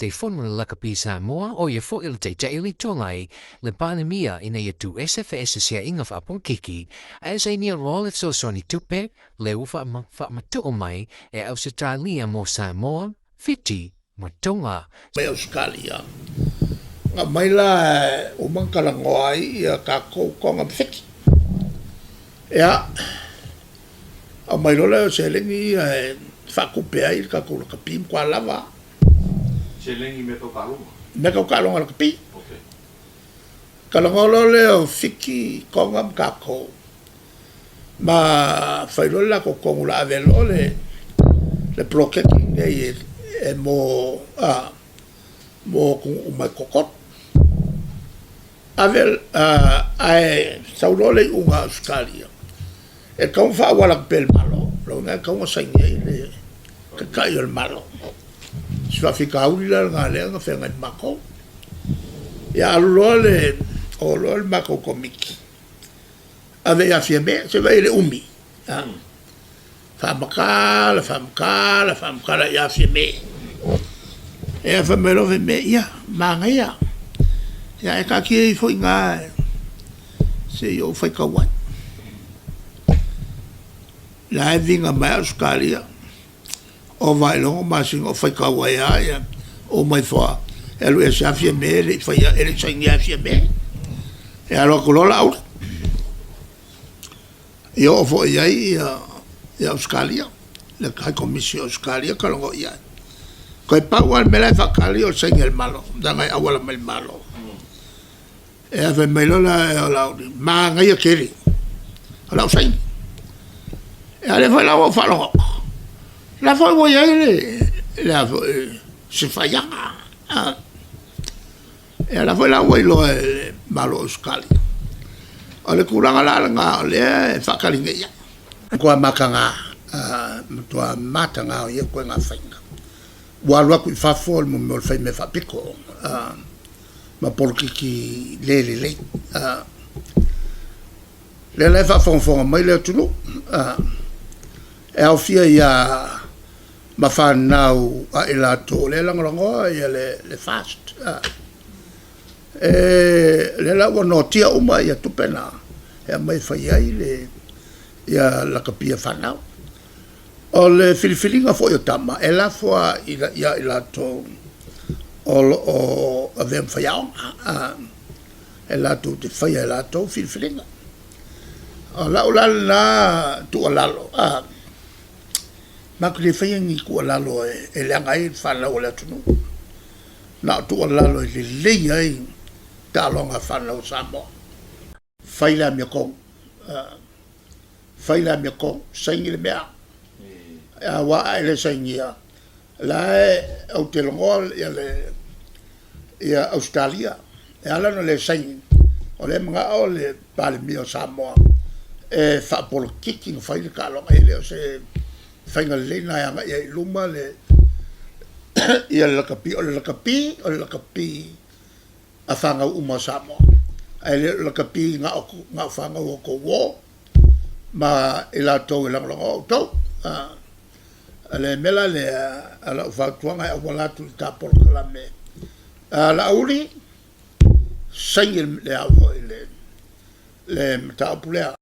te whonu la ka pisa moa o ia fo il te ili tongai le panemia ina ia tu SFS sia inga fa kiki as a near roll if so soni tupe le ufa matu o mai e Australia mo Samoa Fiji matonga me Australia nga mai la o mankala ngoai ia ka konga fiki ia a mai lola se lengi fakupea i ka ko ka pim kwa lava se lengi me to kalonga la ka pi okay kalonga le o fiki konga ka ko ma fai lola ko la avelo le prokeki nei e mo ku mai kokot avel ai saulole unga Australia e kau fa wala pel malo lo nga kau sa ngai le ka kai el malo sua fica ulila nga le nga fe ngai mako ya lole o lol mako komiki ave ya fieme se va ile umi fa makala ya fieme e fa melo ve me ya manga ya e ka ki fo nga se yo fai ka wa la vinga mai Australia o vai longo mas o fai ka wa ya o mai fo elu e sa fieme le fai ele sa nga fieme e alo ko la yo fo ya Australia le kai komisi Australia ka longo ya ko pa wal mela fa kali o sengel malo danga awala mel malo e ave melo la ma nga ya keri ala sai e ale fa la fa lo la fa wo ya la se fa ya e ala fa la wo lo malo Australia ale kuranga la nga le fa kali nga ya ko makanga tua matanga ye ko nga fainga walwa ku fa fol mo mo fai me fa piko ma porki ki le fa fon mai le tulu e au fia ya ma fa nau a elato le lango ya le fast le la wono tia uma ya tupena e mai fai ai le ya la kapia fa nau o le filifilinga fo yo tama e la fo ya elato o avem faiao e la tu te faia la to filfilinga o la la tu alalo ma ku le faia ni ku alalo e le ngai fa la o la tu na tu alalo le ai ta longa fa la o samo faila mi ko sangi le mea wa ele sangia la o te longol ya Australia e ala no le sangi o le mga o le pale mio Samoa e fa por kicking fa il calo ele se fainga le na ya luma le ya la kapi a fanga uma Samoa ele la kapi nga fanga ko wo ma ela to la lo to ale mela le ala fa tuanga e wala tu ta por la me la uli singil le ta pulea